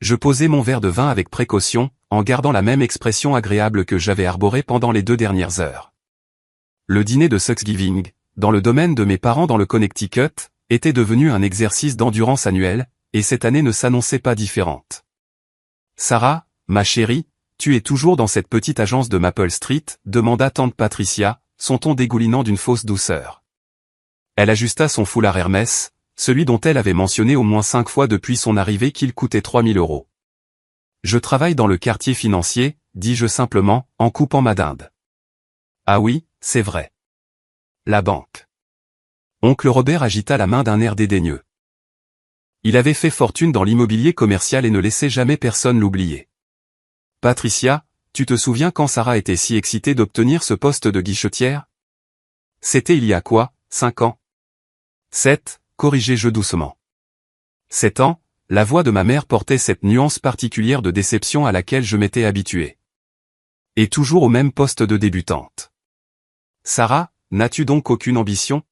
Je posai mon verre de vin avec précaution, en gardant la même expression agréable que j'avais arborée pendant les 2 dernières heures. Le dîner de Thanksgiving, dans le domaine de mes parents dans le Connecticut, était devenu un exercice d'endurance annuel, et cette année ne s'annonçait pas différente. Sarah, ma chérie, tu es toujours dans cette petite agence de Maple Street, demanda tante Patricia, son ton dégoulinant d'une fausse douceur. Elle ajusta son foulard Hermès, celui dont elle avait mentionné au moins 5 fois depuis son arrivée qu'il coûtait 3000 €. Je travaille dans le quartier financier, dis-je simplement, en coupant ma dinde. Ah oui, c'est vrai. La banque. Oncle Robert agita la main d'un air dédaigneux. Il avait fait fortune dans l'immobilier commercial et ne laissait jamais personne l'oublier. Patricia, tu te souviens quand Sarah était si excitée d'obtenir ce poste de guichetière? C'était il y a quoi, 5 ans? 7, corrigeai-je doucement. 7 ans, la voix de ma mère portait cette nuance particulière de déception à laquelle je m'étais habitué. Et toujours au même poste de débutante. Sarah, n'as-tu donc aucune ambition?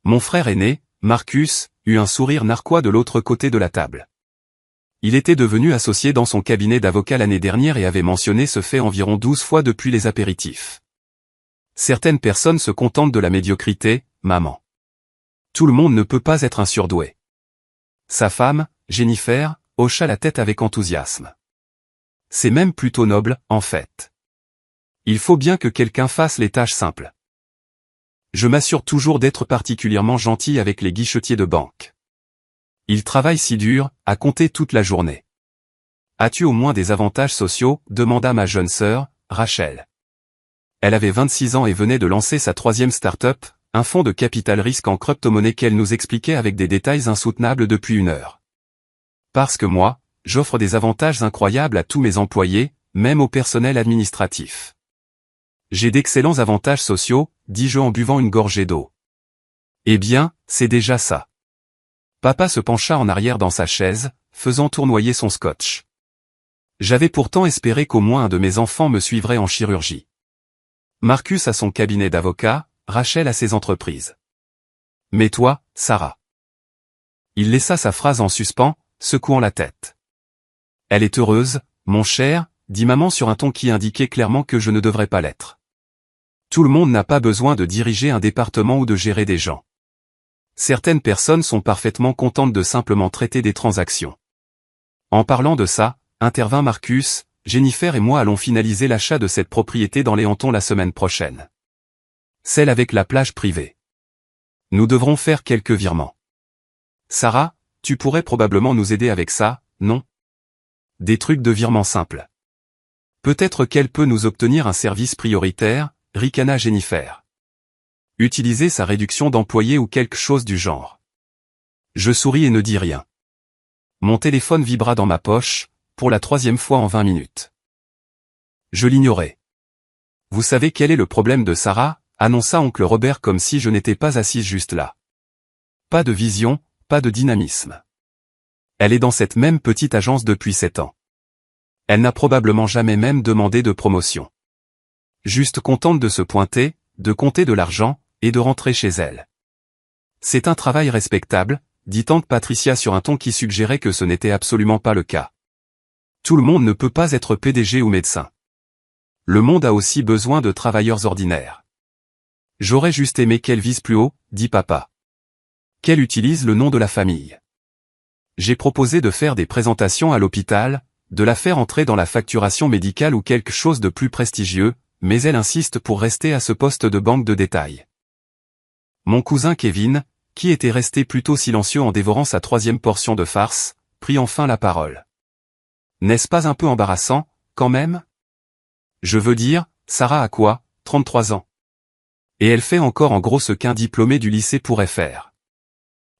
Mon frère aîné, Marcus, eut un sourire narquois de l'autre côté de la table. Il était devenu associé dans son cabinet d'avocat l'année dernière et avait mentionné ce fait environ 12 fois depuis les apéritifs. Certaines personnes se contentent de la médiocrité, maman. Tout le monde ne peut pas être un surdoué. Sa femme, Jennifer, hocha la tête avec enthousiasme. C'est même plutôt noble, en fait. Il faut bien que quelqu'un fasse les tâches simples. Je m'assure toujours d'être particulièrement gentil avec les guichetiers de banque. Ils travaillent si dur, à compter toute la journée. As-tu au moins des avantages sociaux? Demanda ma jeune sœur, Rachel. Elle avait 26 ans et venait de lancer sa 3e start-up, un fonds de capital risque en crypto-monnaie qu'elle nous expliquait avec des détails insoutenables depuis 1 heure. Parce que moi, j'offre des avantages incroyables à tous mes employés, même au personnel administratif. J'ai d'excellents avantages sociaux, dis-je en buvant une gorgée d'eau. Eh bien, c'est déjà ça. Papa se pencha en arrière dans sa chaise, faisant tournoyer son scotch. J'avais pourtant espéré qu'au moins un de mes enfants me suivrait en chirurgie. Marcus a son cabinet d'avocat, Rachel a ses entreprises. Mais toi, Sarah. Il laissa sa phrase en suspens, secouant la tête. Elle est heureuse, mon cher, dit maman sur un ton qui indiquait clairement que je ne devrais pas l'être. Tout le monde n'a pas besoin de diriger un département ou de gérer des gens. Certaines personnes sont parfaitement contentes de simplement traiter des transactions. En parlant de ça, intervint Marcus, Jennifer et moi allons finaliser l'achat de cette propriété dans les Hamptons la semaine prochaine. Celle avec la plage privée. Nous devrons faire quelques virements. Sarah, tu pourrais probablement nous aider avec ça, non? Des trucs de virement simples. Peut-être qu'elle peut nous obtenir un service prioritaire, ricana Jennifer. Utiliser sa réduction d'employés ou quelque chose du genre. Je souris et ne dis rien. Mon téléphone vibra dans ma poche, pour la 3e fois en 20 minutes. Je l'ignorais. Vous savez quel est le problème de Sarah, annonça oncle Robert comme si je n'étais pas assise juste là. Pas de vision, pas de dynamisme. Elle est dans cette même petite agence depuis 7 ans. Elle n'a probablement jamais même demandé de promotion. Juste contente de se pointer, de compter de l'argent, et de rentrer chez elle. C'est un travail respectable, dit tante Patricia sur un ton qui suggérait que ce n'était absolument pas le cas. Tout le monde ne peut pas être PDG ou médecin. Le monde a aussi besoin de travailleurs ordinaires. J'aurais juste aimé qu'elle vise plus haut, dit papa. Qu'elle utilise le nom de la famille. J'ai proposé de faire des présentations à l'hôpital, de la faire entrer dans la facturation médicale ou quelque chose de plus prestigieux, mais elle insiste pour rester à ce poste de banque de détail. Mon cousin Kevin, qui était resté plutôt silencieux en dévorant sa 3e portion de farce, prit enfin la parole. N'est-ce pas un peu embarrassant, quand même? Je veux dire, Sarah a quoi, 33 ans? Et elle fait encore en gros ce qu'un diplômé du lycée pourrait faire.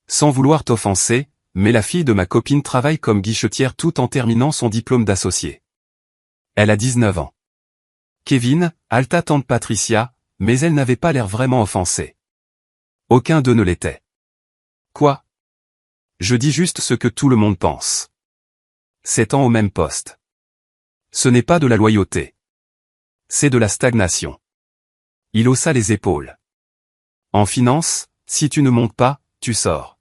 Sans vouloir t'offenser, mais la fille de ma copine travaille comme guichetière tout en terminant son diplôme d'associé. Elle a 19 ans. Kevin, halta tante Patricia, mais elle n'avait pas l'air vraiment offensée. Aucun d'eux ne l'était. Quoi? Je dis juste ce que tout le monde pense. 7 ans au même poste. Ce n'est pas de la loyauté. C'est de la stagnation. Il haussa les épaules. En finance, si tu ne montes pas, tu sors.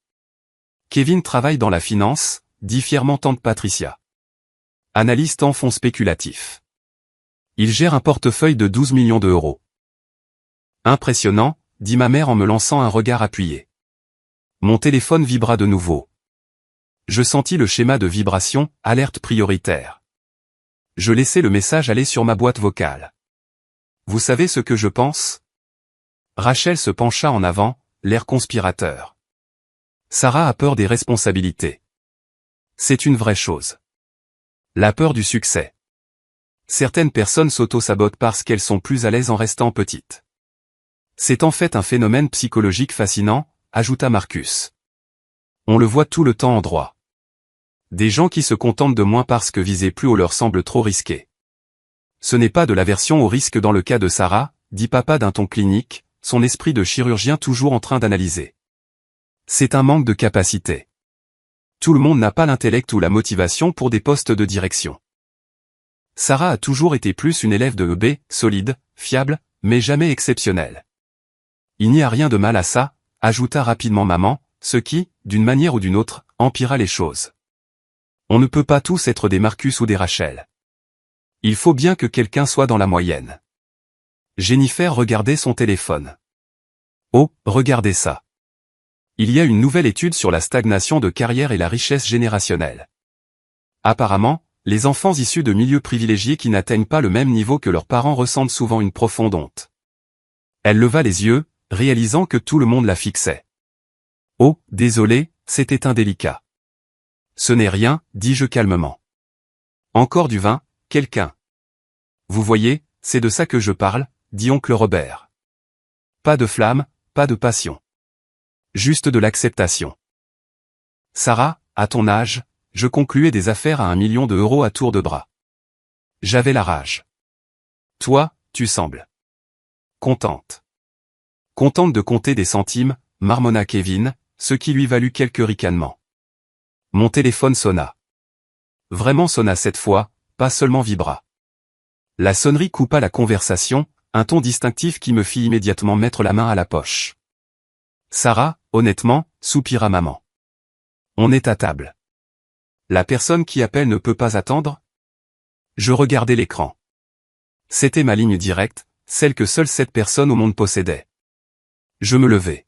Kevin travaille dans la finance, dit fièrement tante Patricia. Analyste en fonds spéculatifs. Il gère un portefeuille de 12 millions d'euros. Impressionnant, dit ma mère en me lançant un regard appuyé. Mon téléphone vibra de nouveau. Je sentis le schéma de vibration, alerte prioritaire. Je laissai le message aller sur ma boîte vocale. Vous savez ce que je pense? Rachel se pencha en avant, l'air conspirateur. Sarah a peur des responsabilités. C'est une vraie chose. La peur du succès. Certaines personnes s'auto-sabotent parce qu'elles sont plus à l'aise en restant petites. C'est en fait un phénomène psychologique fascinant, ajouta Marcus. On le voit tout le temps en droit. Des gens qui se contentent de moins parce que viser plus haut leur semble trop risqué. Ce n'est pas de l'aversion au risque dans le cas de Sarah, dit papa d'un ton clinique, son esprit de chirurgien toujours en train d'analyser. C'est un manque de capacité. Tout le monde n'a pas l'intellect ou la motivation pour des postes de direction. Sarah a toujours été plus une élève de EB, solide, fiable, mais jamais exceptionnelle. Il n'y a rien de mal à ça, ajouta rapidement maman, ce qui, d'une manière ou d'une autre, empira les choses. On ne peut pas tous être des Marcus ou des Rachel. Il faut bien que quelqu'un soit dans la moyenne. Jennifer regardait son téléphone. Oh, regardez ça. Il y a une nouvelle étude sur la stagnation de carrière et la richesse générationnelle. Apparemment, les enfants issus de milieux privilégiés qui n'atteignent pas le même niveau que leurs parents ressentent souvent une profonde honte. Elle leva les yeux, réalisant que tout le monde la fixait. Oh, désolé, c'était indélicat. Ce n'est rien, dis-je calmement. Encore du vin, quelqu'un. Vous voyez, c'est de ça que je parle, dit oncle Robert. Pas de flamme, pas de passion. Juste de l'acceptation. Sarah, à ton âge, je concluais des affaires à 1 million d'euros à tour de bras. J'avais la rage. Toi, tu sembles contente. Contente de compter des centimes, marmonna Kevin, ce qui lui valut quelques ricanements. Mon téléphone sonna. Vraiment sonna cette fois, pas seulement vibra. La sonnerie coupa la conversation, un ton distinctif qui me fit immédiatement mettre la main à la poche. Sarah, honnêtement, soupira maman. On est à table. La personne qui appelle ne peut pas attendre? Je regardais l'écran. C'était ma ligne directe, celle que seule cette personne au monde possédait. Je me levai.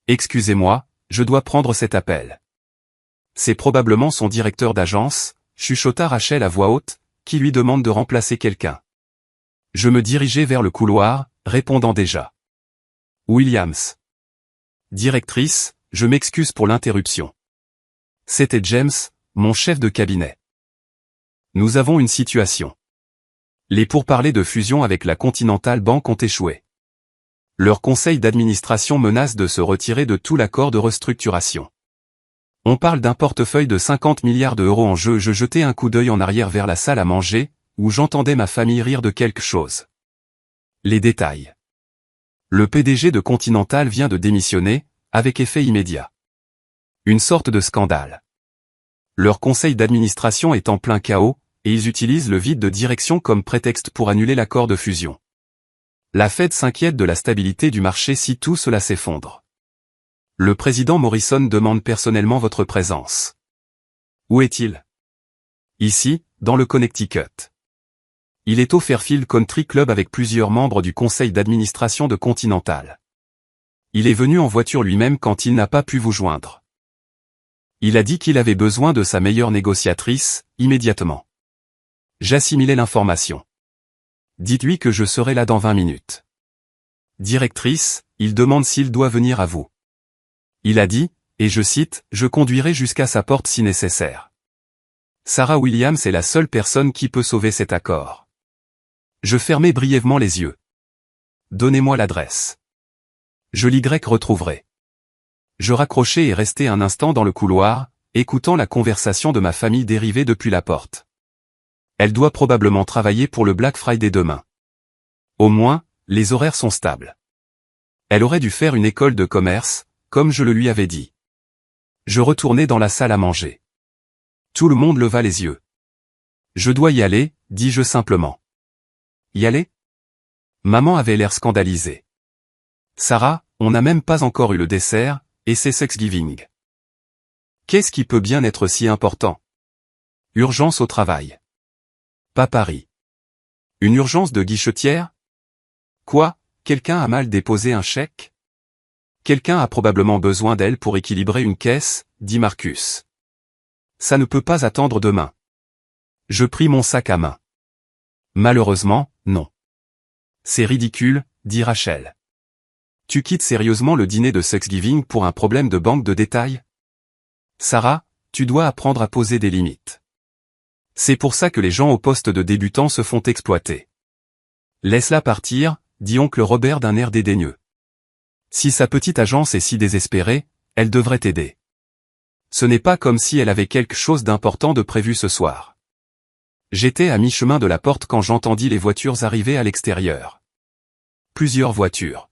Excusez-moi, je dois prendre cet appel. C'est probablement son directeur d'agence, chuchota Rachel à voix haute, qui lui demande de remplacer quelqu'un. Je me dirigeai vers le couloir, répondant déjà. Williams. Directrice, je m'excuse pour l'interruption. C'était James, mon chef de cabinet. Nous avons une situation. Les pourparlers de fusion avec la Continental Bank ont échoué. Leur conseil d'administration menace de se retirer de tout l'accord de restructuration. On parle d'un portefeuille de 50 milliards d'euros en jeu. Je jetai un coup d'œil en arrière vers la salle à manger, où j'entendais ma famille rire de quelque chose. Les détails. Le PDG de Continental vient de démissionner, avec effet immédiat. Une sorte de scandale. Leur conseil d'administration est en plein chaos, et ils utilisent le vide de direction comme prétexte pour annuler l'accord de fusion. La Fed s'inquiète de la stabilité du marché si tout cela s'effondre. Le président Morrison demande personnellement votre présence. Où est-il? Ici, dans le Connecticut. Il est au Fairfield Country Club avec plusieurs membres du conseil d'administration de Continental. Il est venu en voiture lui-même quand il n'a pas pu vous joindre. Il a dit qu'il avait besoin de sa meilleure négociatrice, immédiatement. J'assimilais l'information. Dites-lui que je serai là dans 20 minutes. Directrice, il demande s'il doit venir à vous. Il a dit, et je cite, je conduirai jusqu'à sa porte si nécessaire. Sarah Williams est la seule personne qui peut sauver cet accord. Je fermai brièvement les yeux. Donnez-moi l'adresse. Je l'y retrouverai. Je raccrochai et restai un instant dans le couloir, écoutant la conversation de ma famille dériver depuis la porte. Elle doit probablement travailler pour le Black Friday demain. Au moins, les horaires sont stables. Elle aurait dû faire une école de commerce, comme je le lui avais dit. Je retournai dans la salle à manger. Tout le monde leva les yeux. Je dois y aller, dis-je simplement. Y aller? Maman avait l'air scandalisée. Sarah, on n'a même pas encore eu le dessert, et c'est Thanksgiving. Qu'est-ce qui peut bien être si important? Urgence au travail. Pas Paris. Une urgence de guichetière? Quoi, quelqu'un a mal déposé un chèque? Quelqu'un a probablement besoin d'elle pour équilibrer une caisse, dit Marcus. Ça ne peut pas attendre demain. Je pris mon sac à main. Malheureusement, non. C'est ridicule, dit Rachel. Tu quittes sérieusement le dîner de Thanksgiving pour un problème de banque de détail? Sarah, tu dois apprendre à poser des limites. C'est pour ça que les gens au poste de débutant se font exploiter. Laisse-la partir, dit oncle Robert d'un air dédaigneux. Si sa petite agence est si désespérée, elle devrait t'aider. Ce n'est pas comme si elle avait quelque chose d'important de prévu ce soir. J'étais à mi-chemin de la porte quand j'entendis les voitures arriver à l'extérieur. Plusieurs voitures.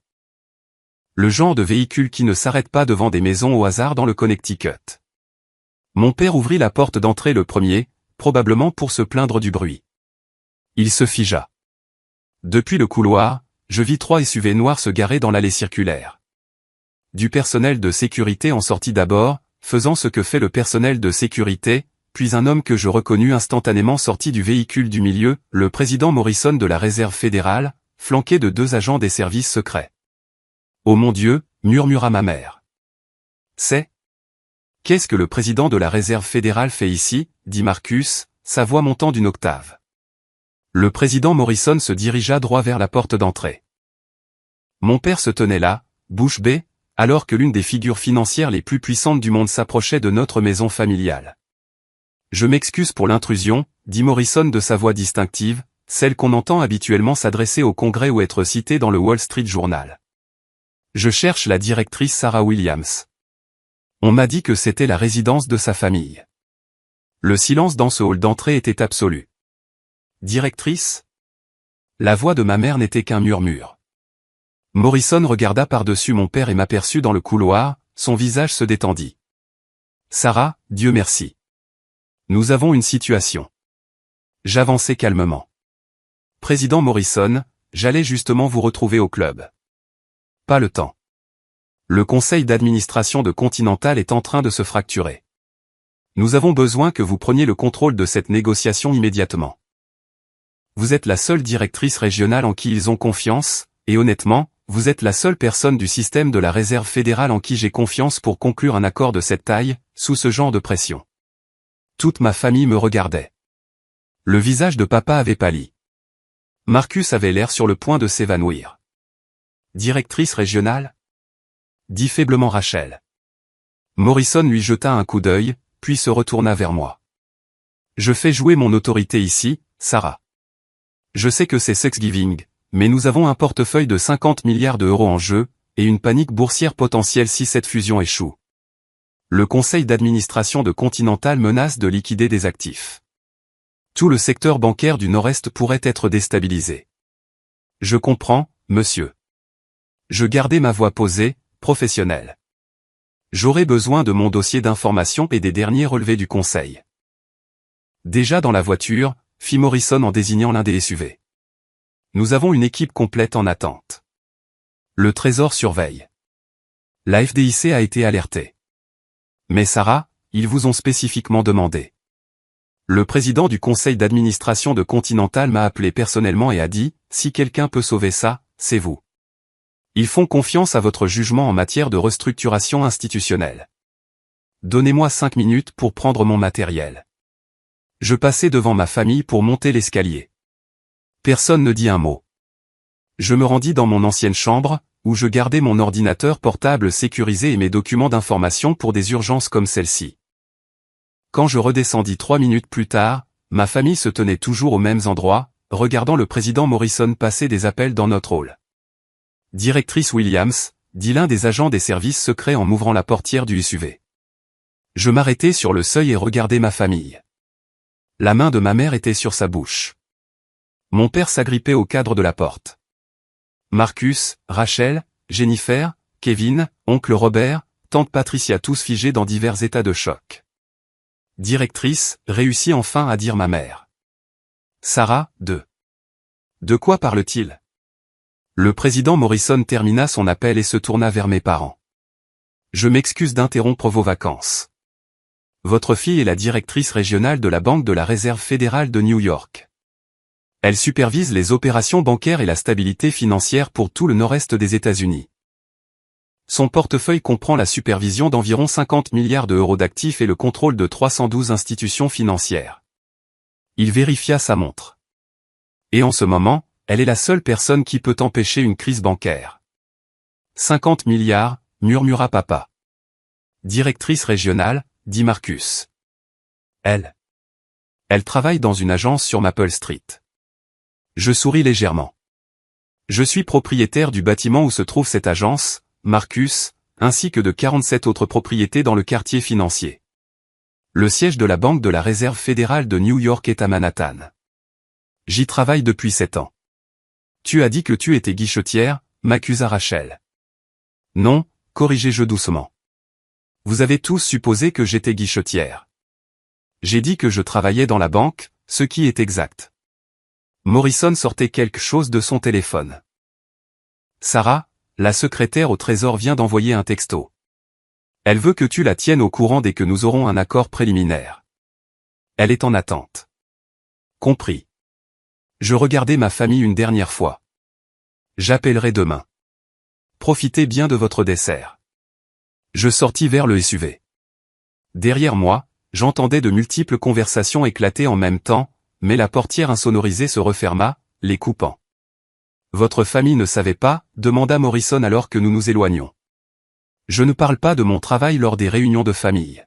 Le genre de véhicule qui ne s'arrête pas devant des maisons au hasard dans le Connecticut. Mon père ouvrit la porte d'entrée le premier, probablement pour se plaindre du bruit. Il se figea. Depuis le couloir, je vis 3 SUV noirs se garer dans l'allée circulaire. Du personnel de sécurité en sortit d'abord, faisant ce que fait le personnel de sécurité, puis un homme que je reconnus instantanément sortit du véhicule du milieu, le président Morrison de la Réserve fédérale, flanqué de 2 agents des services secrets. « Oh mon Dieu !» murmura ma mère. « C'est ? Qu'est-ce que le président de la Réserve fédérale fait ici ?» dit Marcus, sa voix montant d'une octave. Le président Morrison se dirigea droit vers la porte d'entrée. Mon père se tenait là, bouche bée, alors que l'une des figures financières les plus puissantes du monde s'approchait de notre maison familiale. « Je m'excuse pour l'intrusion », dit Morrison de sa voix distinctive, celle qu'on entend habituellement s'adresser au Congrès ou être citée dans le Wall Street Journal. « Je cherche la directrice Sarah Williams. On m'a dit que c'était la résidence de sa famille. » Le silence dans ce hall d'entrée était absolu. « Directrice ?» La voix de ma mère n'était qu'un murmure. Morrison regarda par-dessus mon père et m'aperçut dans le couloir, son visage se détendit. « Sarah, Dieu merci. Nous avons une situation. » J'avançai calmement. « Président Morrison, j'allais justement vous retrouver au club. » Pas le temps. Le conseil d'administration de Continental est en train de se fracturer. Nous avons besoin que vous preniez le contrôle de cette négociation immédiatement. Vous êtes la seule directrice régionale en qui ils ont confiance, et honnêtement, vous êtes la seule personne du système de la Réserve fédérale en qui j'ai confiance pour conclure un accord de cette taille, sous ce genre de pression. Toute ma famille me regardait. Le visage de papa avait pâli. Marcus avait l'air sur le point de s'évanouir. Directrice régionale ? Dit faiblement Rachel. Morrison lui jeta un coup d'œil, puis se retourna vers moi. Je fais jouer mon autorité ici, Sarah. Je sais que c'est Thanksgiving, mais nous avons un portefeuille de 50 milliards d'euros en jeu, et une panique boursière potentielle si cette fusion échoue. Le conseil d'administration de Continental menace de liquider des actifs. Tout le secteur bancaire du Nord-Est pourrait être déstabilisé. Je comprends, monsieur. Je gardai ma voix posée, professionnelle. J'aurai besoin de mon dossier d'information et des derniers relevés du conseil. Déjà dans la voiture, fit Morrison en désignant l'un des SUV. Nous avons une équipe complète en attente. Le Trésor surveille. La FDIC a été alertée. Mais Sarah, ils vous ont spécifiquement demandé. Le président du conseil d'administration de Continental m'a appelé personnellement et a dit, si quelqu'un peut sauver ça, c'est vous. Ils font confiance à votre jugement en matière de restructuration institutionnelle. Donnez-moi 5 minutes pour prendre mon matériel. Je passai devant ma famille pour monter l'escalier. Personne ne dit un mot. Je me rendis dans mon ancienne chambre, où je gardais mon ordinateur portable sécurisé et mes documents d'information pour des urgences comme celle-ci. Quand je redescendis 3 minutes plus tard, ma famille se tenait toujours aux mêmes endroits, regardant le président Morrison passer des appels dans notre hall. Directrice Williams, dit l'un des agents des services secrets en m'ouvrant la portière du SUV. Je m'arrêtai sur le seuil et regardai ma famille. La main de ma mère était sur sa bouche. Mon père s'agrippait au cadre de la porte. Marcus, Rachel, Jennifer, Kevin, oncle Robert, tante Patricia tous figés dans divers états de choc. Directrice, réussit enfin à dire ma mère. Sarah, de quoi parle-t-il ? Le président Morrison termina son appel et se tourna vers mes parents. Je m'excuse d'interrompre vos vacances. Votre fille est la directrice régionale de la Banque de la Réserve fédérale de New York. Elle supervise les opérations bancaires et la stabilité financière pour tout le nord-est des États-Unis. Son portefeuille comprend la supervision d'environ 50 milliards d'euros d'actifs et le contrôle de 312 institutions financières. Il vérifia sa montre. Et en ce moment, elle est la seule personne qui peut empêcher une crise bancaire. 50 milliards, murmura papa. Directrice régionale, dit Marcus. Elle travaille dans une agence sur Maple Street. Je souris légèrement. Je suis propriétaire du bâtiment où se trouve cette agence, Marcus, ainsi que de 47 autres propriétés dans le quartier financier. Le siège de la Banque de la Réserve fédérale de New York est à Manhattan. J'y travaille depuis 7 ans. Tu as dit que tu étais guichetière, m'accusa Rachel. Non, corrigai-je doucement. Vous avez tous supposé que j'étais guichetière. J'ai dit que je travaillais dans la banque, ce qui est exact. Morrison sortait quelque chose de son téléphone. Sarah, la secrétaire au trésor vient d'envoyer un texto. Elle veut que tu la tiennes au courant dès que nous aurons un accord préliminaire. Elle est en attente. Compris. Je regardai ma famille une dernière fois. J'appellerai demain. Profitez bien de votre dessert. Je sortis vers le SUV. Derrière moi, j'entendais de multiples conversations éclater en même temps, mais la portière insonorisée se referma, les coupant. Votre famille ne savait pas, demanda Morrison alors que nous nous éloignions. Je ne parle pas de mon travail lors des réunions de famille.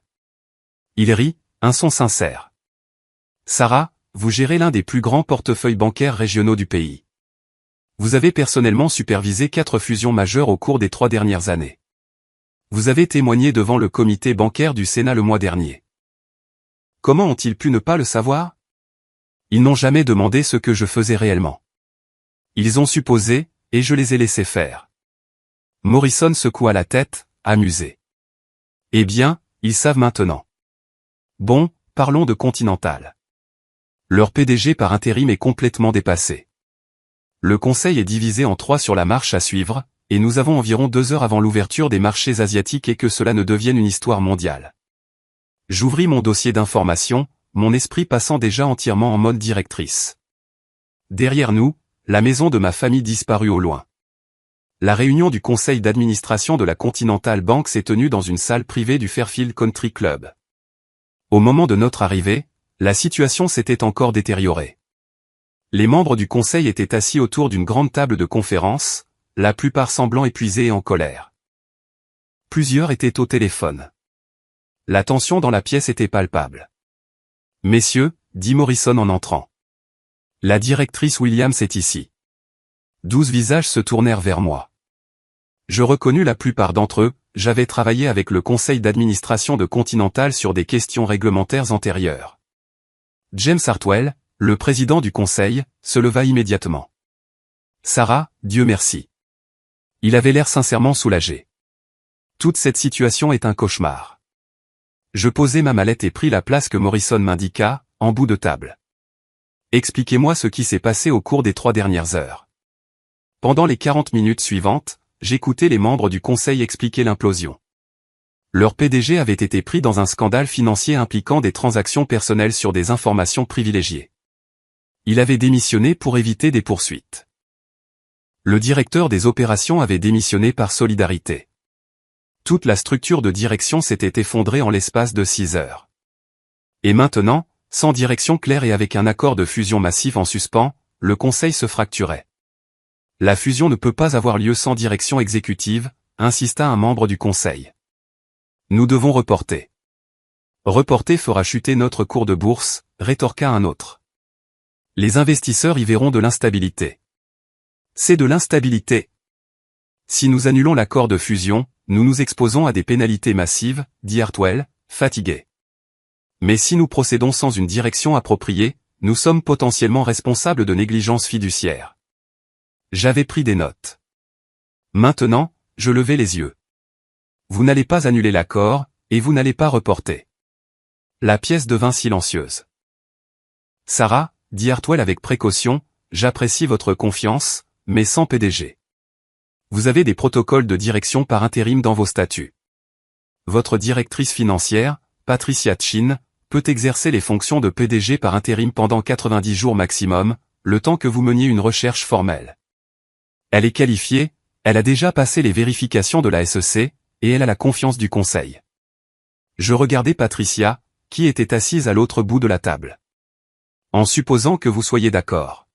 Il rit, un son sincère. Sarah, vous gérez l'un des plus grands portefeuilles bancaires régionaux du pays. Vous avez personnellement supervisé 4 fusions majeures au cours des 3 dernières années. Vous avez témoigné devant le comité bancaire du Sénat le mois dernier. Comment ont-ils pu ne pas le savoir? Ils n'ont jamais demandé ce que je faisais réellement. Ils ont supposé, et je les ai laissés faire. Morrison secoua la tête, amusé. Eh bien, ils savent maintenant. Bon, parlons de Continental. Leur PDG par intérim est complètement dépassé. Le conseil est divisé en 3 sur la marche à suivre, et nous avons environ 2 heures avant l'ouverture des marchés asiatiques et que cela ne devienne une histoire mondiale. J'ouvris mon dossier d'information, mon esprit passant déjà entièrement en mode directrice. Derrière nous, la maison de ma famille disparut au loin. La réunion du conseil d'administration de la Continental Bank s'est tenue dans une salle privée du Fairfield Country Club. Au moment de notre arrivée, la situation s'était encore détériorée. Les membres du conseil étaient assis autour d'une grande table de conférence, la plupart semblant épuisés et en colère. Plusieurs étaient au téléphone. La tension dans la pièce était palpable. « Messieurs, dit Morrison en entrant. La directrice Williams est ici. » 12 visages se tournèrent vers moi. Je reconnus la plupart d'entre eux, j'avais travaillé avec le conseil d'administration de Continental sur des questions réglementaires antérieures. James Hartwell, le président du conseil, se leva immédiatement. Sarah, Dieu merci. Il avait l'air sincèrement soulagé. Toute cette situation est un cauchemar. Je posai ma mallette et pris la place que Morrison m'indiqua, en bout de table. Expliquez-moi ce qui s'est passé au cours des 3 dernières heures. Pendant les 40 minutes suivantes, j'écoutais les membres du conseil expliquer l'implosion. Leur PDG avait été pris dans un scandale financier impliquant des transactions personnelles sur des informations privilégiées. Il avait démissionné pour éviter des poursuites. Le directeur des opérations avait démissionné par solidarité. Toute la structure de direction s'était effondrée en l'espace de 6 heures. Et maintenant, sans direction claire et avec un accord de fusion massif en suspens, le conseil se fracturait. La fusion ne peut pas avoir lieu sans direction exécutive, insista un membre du conseil. Nous devons reporter. Reporter fera chuter notre cours de bourse, rétorqua un autre. Les investisseurs y verront de l'instabilité. C'est de l'instabilité. Si nous annulons l'accord de fusion, nous nous exposons à des pénalités massives, dit Hartwell, fatigué. Mais si nous procédons sans une direction appropriée, nous sommes potentiellement responsables de négligence fiduciaire. J'avais pris des notes. Maintenant, je levai les yeux. Vous n'allez pas annuler l'accord, et vous n'allez pas reporter. La pièce devint silencieuse. Sarah, dit Hartwell avec précaution, j'apprécie votre confiance, mais sans PDG. Vous avez des protocoles de direction par intérim dans vos statuts. Votre directrice financière, Patricia Chin, peut exercer les fonctions de PDG par intérim pendant 90 jours maximum, le temps que vous meniez une recherche formelle. Elle est qualifiée, elle a déjà passé les vérifications de la SEC, et elle a la confiance du conseil. Je regardais Patricia, qui était assise à l'autre bout de la table. En supposant que vous soyez d'accord.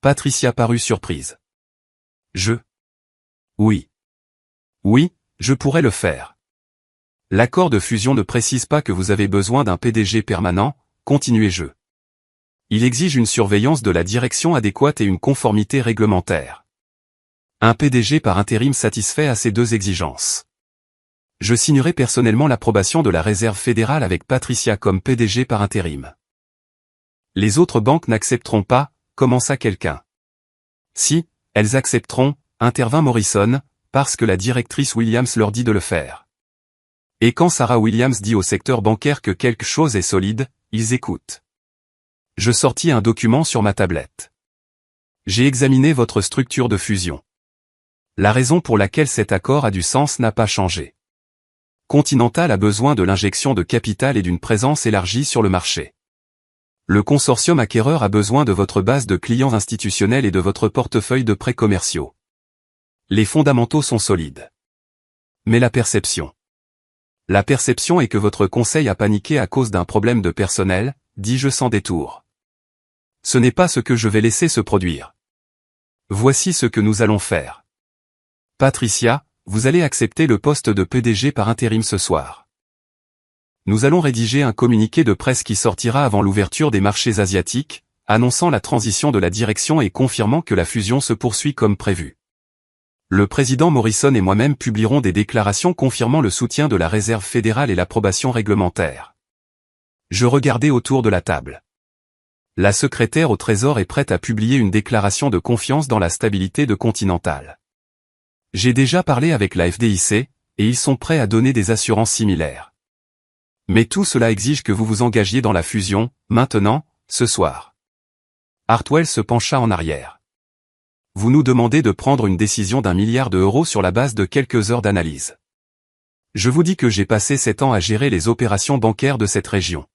Patricia parut surprise. Oui. Oui, je pourrais le faire. L'accord de fusion ne précise pas que vous avez besoin d'un PDG permanent, continuez-je. Il exige une surveillance de la direction adéquate et une conformité réglementaire. Un PDG par intérim satisfait à ces deux exigences. Je signerai personnellement l'approbation de la Réserve fédérale avec Patricia comme PDG par intérim. Les autres banques n'accepteront pas, commença quelqu'un. Si, elles accepteront, intervint Morrison, parce que la directrice Williams leur dit de le faire. Et quand Sarah Williams dit au secteur bancaire que quelque chose est solide, ils écoutent. Je sortis un document sur ma tablette. J'ai examiné votre structure de fusion. La raison pour laquelle cet accord a du sens n'a pas changé. Continental a besoin de l'injection de capital et d'une présence élargie sur le marché. Le consortium acquéreur a besoin de votre base de clients institutionnels et de votre portefeuille de prêts commerciaux. Les fondamentaux sont solides. Mais la perception. La perception est que votre conseil a paniqué à cause d'un problème de personnel, dis-je sans détour. Ce n'est pas ce que je vais laisser se produire. Voici ce que nous allons faire. Patricia, vous allez accepter le poste de PDG par intérim ce soir. Nous allons rédiger un communiqué de presse qui sortira avant l'ouverture des marchés asiatiques, annonçant la transition de la direction et confirmant que la fusion se poursuit comme prévu. Le président Morrison et moi-même publierons des déclarations confirmant le soutien de la Réserve fédérale et l'approbation réglementaire. Je regardais autour de la table. La secrétaire au Trésor est prête à publier une déclaration de confiance dans la stabilité de Continental. J'ai déjà parlé avec la FDIC, et ils sont prêts à donner des assurances similaires. Mais tout cela exige que vous vous engagiez dans la fusion, maintenant, ce soir. Hartwell se pencha en arrière. Vous nous demandez de prendre une décision d'1 milliard d'euros sur la base de quelques heures d'analyse. Je vous dis que j'ai passé 7 ans à gérer les opérations bancaires de cette région.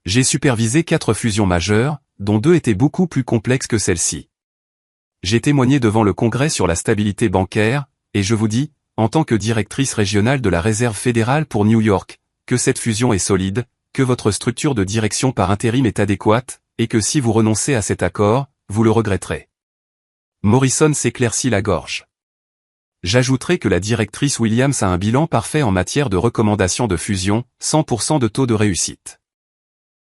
J'ai supervisé 4 fusions majeures, dont 2 étaient beaucoup plus complexes que celle-ci. J'ai témoigné devant le Congrès sur la stabilité bancaire, et je vous dis, en tant que directrice régionale de la Réserve fédérale pour New York, que cette fusion est solide, que votre structure de direction par intérim est adéquate, et que si vous renoncez à cet accord, vous le regretterez. Morrison s'éclaircit la gorge. J'ajouterai que la directrice Williams a un bilan parfait en matière de recommandation de fusion, 100% de taux de réussite.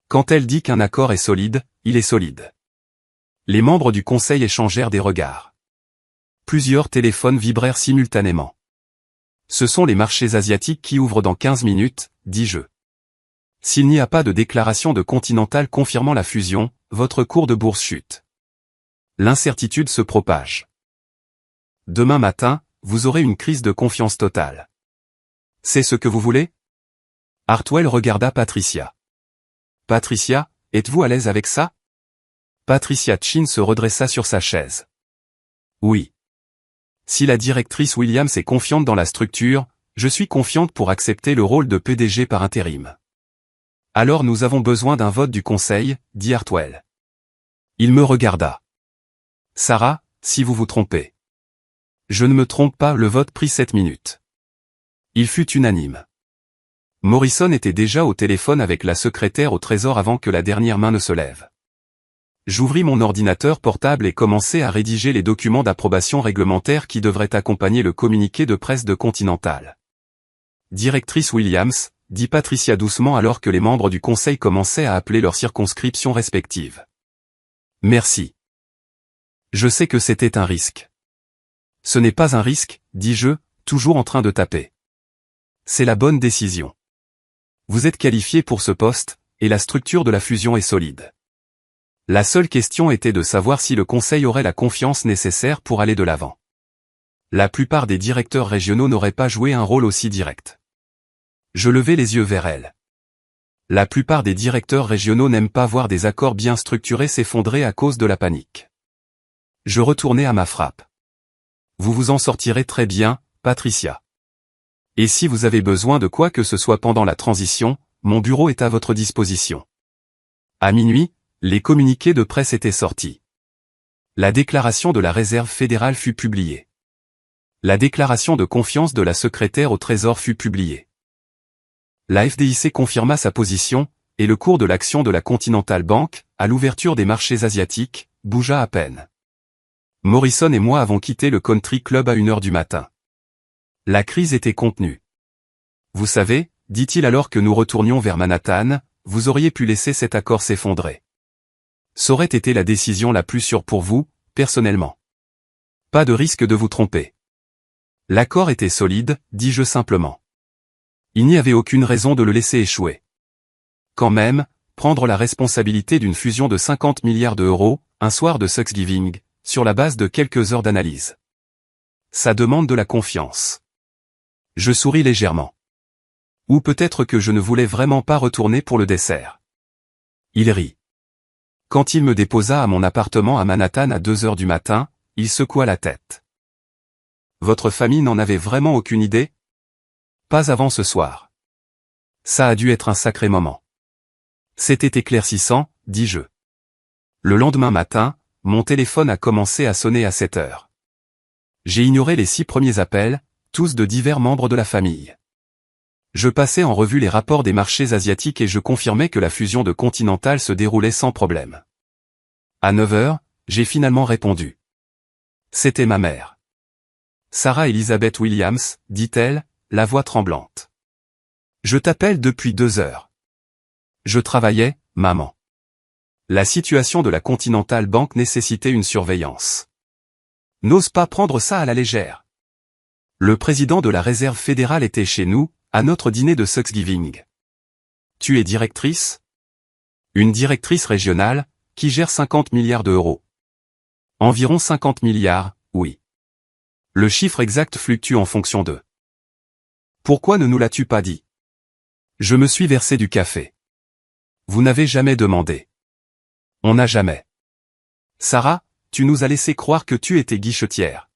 Quand elle dit qu'un accord est solide, il est solide. Les membres du conseil échangèrent des regards. Plusieurs téléphones vibrèrent simultanément. Ce sont les marchés asiatiques qui ouvrent dans 15 minutes, dis-je. S'il n'y a pas de déclaration de Continental confirmant la fusion, votre cours de bourse chute. L'incertitude se propage. Demain matin, vous aurez une crise de confiance totale. C'est ce que vous voulez? Hartwell regarda Patricia. Patricia, êtes-vous à l'aise avec ça? Patricia Chin se redressa sur sa chaise. Oui. Si la directrice Williams est confiante dans la structure, je suis confiante pour accepter le rôle de PDG par intérim. Alors nous avons besoin d'un vote du conseil, dit Hartwell. Il me regarda. Sarah, si vous vous trompez. Je ne me trompe pas, le vote prit 7 minutes. Il fut unanime. Morrison était déjà au téléphone avec la secrétaire au Trésor avant que la dernière main ne se lève. J'ouvris mon ordinateur portable et commençai à rédiger les documents d'approbation réglementaire qui devraient accompagner le communiqué de presse de Continental. Directrice Williams, dit Patricia doucement alors que les membres du conseil commençaient à appeler leurs circonscriptions respectives. Merci. Je sais que c'était un risque. Ce n'est pas un risque, dis-je, toujours en train de taper. C'est la bonne décision. Vous êtes qualifié pour ce poste, et la structure de la fusion est solide. La seule question était de savoir si le conseil aurait la confiance nécessaire pour aller de l'avant. La plupart des directeurs régionaux n'auraient pas joué un rôle aussi direct. Je levai les yeux vers elle. La plupart des directeurs régionaux n'aiment pas voir des accords bien structurés s'effondrer à cause de la panique. Je retournai à ma frappe. Vous vous en sortirez très bien, Patricia. Et si vous avez besoin de quoi que ce soit pendant la transition, mon bureau est à votre disposition. À minuit, les communiqués de presse étaient sortis. La déclaration de la Réserve fédérale fut publiée. La déclaration de confiance de la secrétaire au Trésor fut publiée. La FDIC confirma sa position, et le cours de l'action de la Continental Bank, à l'ouverture des marchés asiatiques, bougea à peine. Morrison et moi avons quitté le country club à 1h du matin. La crise était contenue. Vous savez, dit-il alors que nous retournions vers Manhattan, vous auriez pu laisser cet accord s'effondrer. Ça aurait été la décision la plus sûre pour vous, personnellement. Pas de risque de vous tromper. L'accord était solide, dis-je simplement. Il n'y avait aucune raison de le laisser échouer. Quand même, prendre la responsabilité d'une fusion de 50 milliards d'euros, un soir de Thanksgiving, sur la base de quelques heures d'analyse. Ça demande de la confiance. Je souris légèrement. Ou peut-être que je ne voulais vraiment pas retourner pour le dessert. Il rit. Quand il me déposa à mon appartement à Manhattan à 2h du matin, il secoua la tête. Votre famille n'en avait vraiment aucune idée? Pas avant ce soir. Ça a dû être un sacré moment. C'était éclaircissant, dis-je. Le lendemain matin, mon téléphone a commencé à sonner à 7h. J'ai ignoré les 6 premiers appels, tous de divers membres de la famille. Je passais en revue les rapports des marchés asiatiques et je confirmais que la fusion de Continental se déroulait sans problème. À 9h, j'ai finalement répondu. C'était ma mère. Sarah Elizabeth Williams, dit-elle, la voix tremblante. Je t'appelle depuis 2 heures. Je travaillais, maman. La situation de la Continental Bank nécessitait une surveillance. N'ose pas prendre ça à la légère. Le président de la Réserve fédérale était chez nous, à notre dîner de Thanksgiving. Tu es directrice? Une directrice régionale, qui gère 50 milliards d'euros. Environ 50 milliards, oui. Le chiffre exact fluctue en fonction d'eux. Pourquoi ne nous l'as-tu pas dit? Je me suis versé du café. Vous n'avez jamais demandé. On n'a jamais. Sarah, tu nous as laissé croire que tu étais guichetière.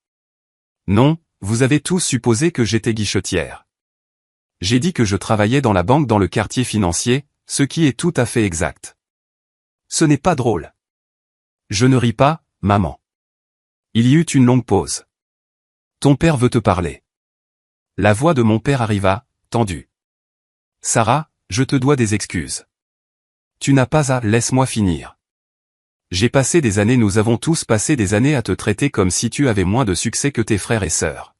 Non, vous avez tous supposé que j'étais guichetière. J'ai dit que je travaillais dans la banque dans le quartier financier, ce qui est tout à fait exact. Ce n'est pas drôle. Je ne ris pas, maman. Il y eut une longue pause. Ton père veut te parler. La voix de mon père arriva, tendue. Sarah, je te dois des excuses. Tu n'as pas à, laisse-moi finir. J'ai passé des années, nous avons tous passé des années à te traiter comme si tu avais moins de succès que tes frères et sœurs.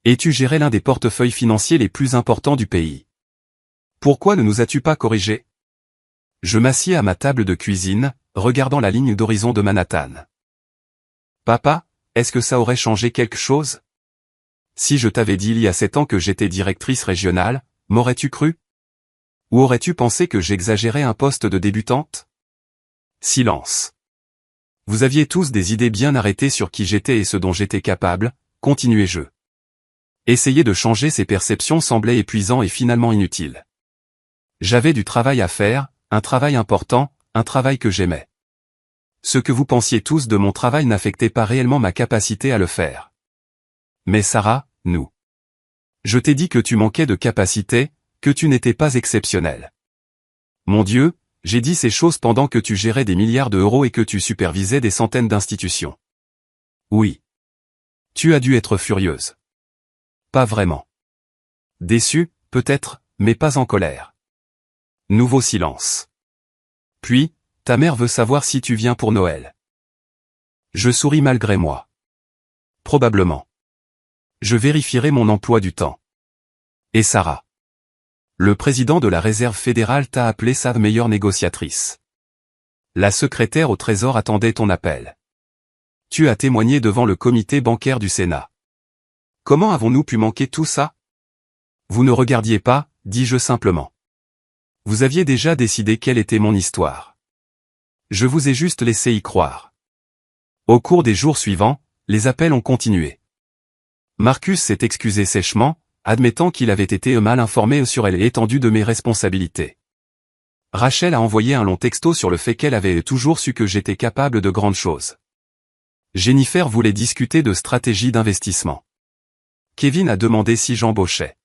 Et tu gérais l'un des portefeuilles financiers les plus importants du pays. Pourquoi ne nous as-tu pas corrigés? Je m'assieds à ma table de cuisine, regardant la ligne d'horizon de Manhattan. Papa, est-ce que ça aurait changé quelque chose? Si je t'avais dit il y a 7 ans que j'étais directrice régionale, m'aurais-tu cru? Ou aurais-tu pensé que j'exagérais un poste de débutante? Silence. Vous aviez tous des idées bien arrêtées sur qui j'étais et ce dont j'étais capable, continuai-je. Essayer de changer ces perceptions semblait épuisant et finalement inutile. J'avais du travail à faire, un travail important, un travail que j'aimais. Ce que vous pensiez tous de mon travail n'affectait pas réellement ma capacité à le faire. Mais Sarah, nous. Je t'ai dit que tu manquais de capacité, que tu n'étais pas exceptionnel. Mon Dieu, j'ai dit ces choses pendant que tu gérais des milliards d'euros et que tu supervisais des centaines d'institutions. Oui. Tu as dû être furieuse. Pas vraiment. Déçue, peut-être, mais pas en colère. Nouveau silence. Puis, ta mère veut savoir si tu viens pour Noël. Je souris malgré moi. Probablement. Je vérifierai mon emploi du temps. Et Sarah. Le président de la Réserve fédérale t'a appelé sa meilleure négociatrice. La secrétaire au Trésor attendait ton appel. Tu as témoigné devant le comité bancaire du Sénat. Comment avons-nous pu manquer tout ça? Vous ne regardiez pas, dis-je simplement. Vous aviez déjà décidé quelle était mon histoire. Je vous ai juste laissé y croire. Au cours des jours suivants, les appels ont continué. Marcus s'est excusé sèchement, admettant qu'il avait été mal informé sur l'étendue de mes responsabilités. Rachel a envoyé un long texto sur le fait qu'elle avait toujours su que j'étais capable de grandes choses. Jennifer voulait discuter de stratégie d'investissement. Kevin a demandé si j'embauchais.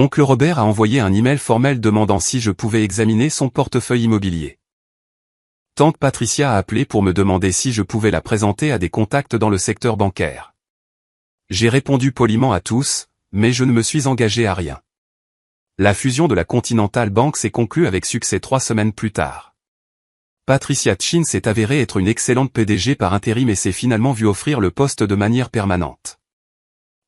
Oncle Robert a envoyé un email formel demandant si je pouvais examiner son portefeuille immobilier. Tante Patricia a appelé pour me demander si je pouvais la présenter à des contacts dans le secteur bancaire. J'ai répondu poliment à tous, mais je ne me suis engagé à rien. La fusion de la Continental Bank s'est conclue avec succès 3 semaines plus tard. Patricia Chin s'est avérée être une excellente PDG par intérim et s'est finalement vue offrir le poste de manière permanente.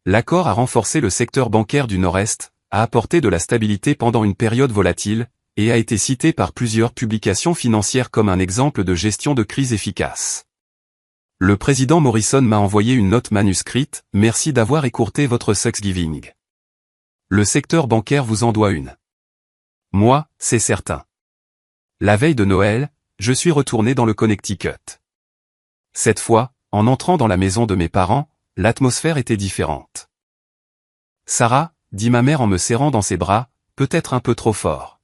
L'accord a renforcé le secteur bancaire du Nord-Est, a apporté de la stabilité pendant une période volatile, et a été cité par plusieurs publications financières comme un exemple de gestion de crise efficace. Le président Morrison m'a envoyé une note manuscrite, merci d'avoir écourté votre Thanksgiving. Le secteur bancaire vous en doit une. Moi, c'est certain. La veille de Noël, je suis retourné dans le Connecticut. Cette fois, en entrant dans la maison de mes parents, l'atmosphère était différente. Sarah, dit ma mère en me serrant dans ses bras, peut-être un peu trop fort.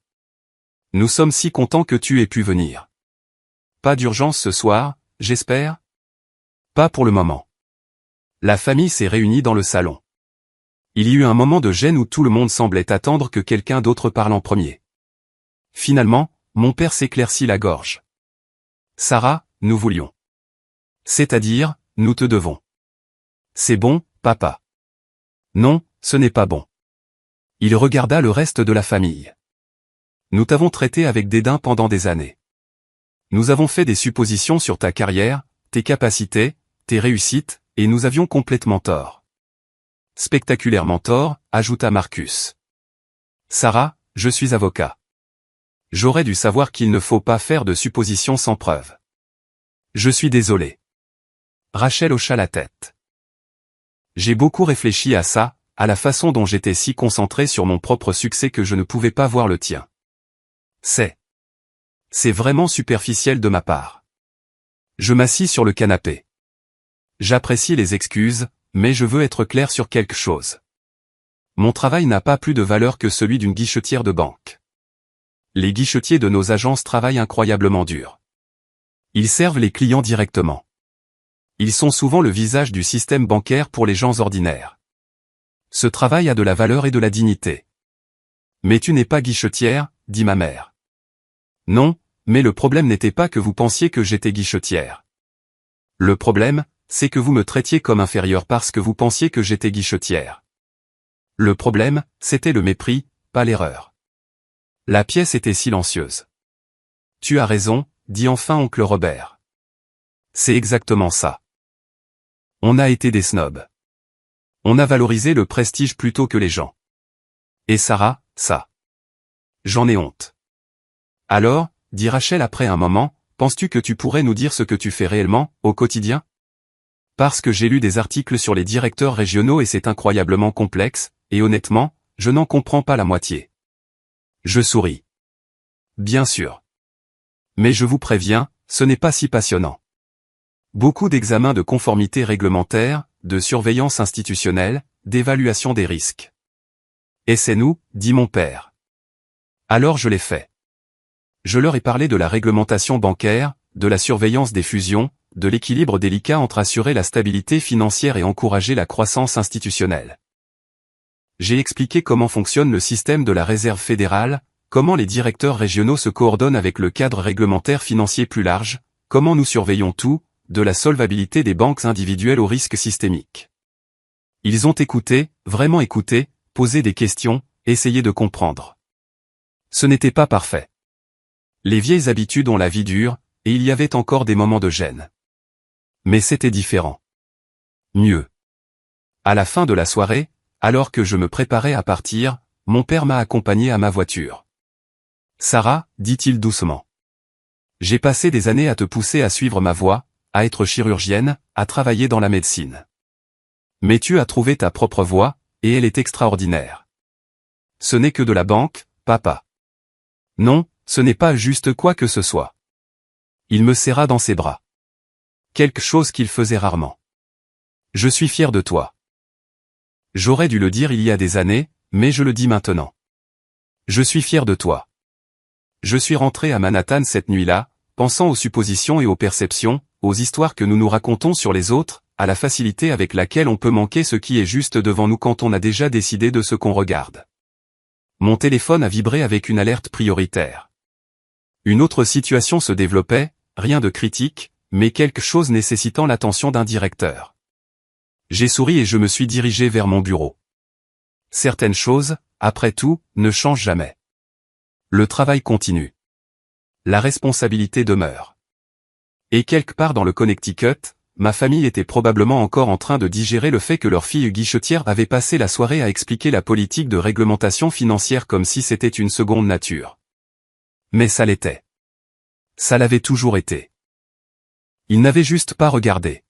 Nous sommes si contents que tu aies pu venir. Pas d'urgence ce soir, j'espère? Pas pour le moment. La famille s'est réunie dans le salon. Il y eut un moment de gêne où tout le monde semblait attendre que quelqu'un d'autre parle en premier. Finalement, mon père s'éclaircit la gorge. Sarah, nous voulions. C'est-à-dire, nous te devons. C'est bon, papa. Non, ce n'est pas bon. Il regarda le reste de la famille. Nous t'avons traité avec dédain pendant des années. Nous avons fait des suppositions sur ta carrière, tes capacités, tes réussites, et nous avions complètement tort. Spectaculairement tort, ajouta Marcus. Sarah, je suis avocat. J'aurais dû savoir qu'il ne faut pas faire de suppositions sans preuve. Je suis désolé. Rachel hocha la tête. J'ai beaucoup réfléchi à ça, à la façon dont j'étais si concentré sur mon propre succès que je ne pouvais pas voir le tien. C'est vraiment superficiel de ma part. Je m'assis sur le canapé. J'apprécie les excuses, mais je veux être clair sur quelque chose. Mon travail n'a pas plus de valeur que celui d'une guichetière de banque. Les guichetiers de nos agences travaillent incroyablement dur. Ils servent les clients directement. Ils sont souvent le visage du système bancaire pour les gens ordinaires. Ce travail a de la valeur et de la dignité. Mais tu n'es pas guichetière, dit ma mère. Non, mais le problème n'était pas que vous pensiez que j'étais guichetière. Le problème, c'est que vous me traitiez comme inférieur parce que vous pensiez que j'étais guichetière. Le problème, c'était le mépris, pas l'erreur. La pièce était silencieuse. Tu as raison, dit enfin oncle Robert. C'est exactement ça. On a été des snobs. On a valorisé le prestige plutôt que les gens. Et Sarah, ça. J'en ai honte. Alors, dit Rachel après un moment, penses-tu que tu pourrais nous dire ce que tu fais réellement, au quotidien? Parce que j'ai lu des articles sur les directeurs régionaux et c'est incroyablement complexe, et honnêtement, je n'en comprends pas la moitié. Je souris. Bien sûr. Mais je vous préviens, ce n'est pas si passionnant. Beaucoup d'examens de conformité réglementaire, de surveillance institutionnelle, d'évaluation des risques. Et c'est nous, dit mon père. Alors je l'ai fait. Je leur ai parlé de la réglementation bancaire, de la surveillance des fusions, de l'équilibre délicat entre assurer la stabilité financière et encourager la croissance institutionnelle. J'ai expliqué comment fonctionne le système de la Réserve fédérale, comment les directeurs régionaux se coordonnent avec le cadre réglementaire financier plus large, comment nous surveillons tout, de la solvabilité des banques individuelles au risque systémique. Ils ont écouté, vraiment écouté, posé des questions, essayé de comprendre. Ce n'était pas parfait. Les vieilles habitudes ont la vie dure, et il y avait encore des moments de gêne. Mais c'était différent. Mieux. À la fin de la soirée, alors que je me préparais à partir, mon père m'a accompagné à ma voiture. Sarah, dit-il doucement. J'ai passé des années à te pousser à suivre ma voie, à être chirurgienne, à travailler dans la médecine. Mais tu as trouvé ta propre voie, et elle est extraordinaire. Ce n'est que de la banque, papa. Non, ce n'est pas juste quoi que ce soit. Il me serra dans ses bras. Quelque chose qu'il faisait rarement. Je suis fier de toi. J'aurais dû le dire il y a des années, mais je le dis maintenant. Je suis fier de toi. Je suis rentré à Manhattan cette nuit-là, pensant aux suppositions et aux perceptions, aux histoires que nous nous racontons sur les autres, à la facilité avec laquelle on peut manquer ce qui est juste devant nous quand on a déjà décidé de ce qu'on regarde. Mon téléphone a vibré avec une alerte prioritaire. Une autre situation se développait, rien de critique, mais quelque chose nécessitant l'attention d'un directeur. J'ai souri et je me suis dirigé vers mon bureau. Certaines choses, après tout, ne changent jamais. Le travail continue. La responsabilité demeure. Et quelque part dans le Connecticut, ma famille était probablement encore en train de digérer le fait que leur fille guichetière avait passé la soirée à expliquer la politique de réglementation financière comme si c'était une seconde nature. Mais ça l'était. Ça l'avait toujours été. Ils n'avaient juste pas regardé.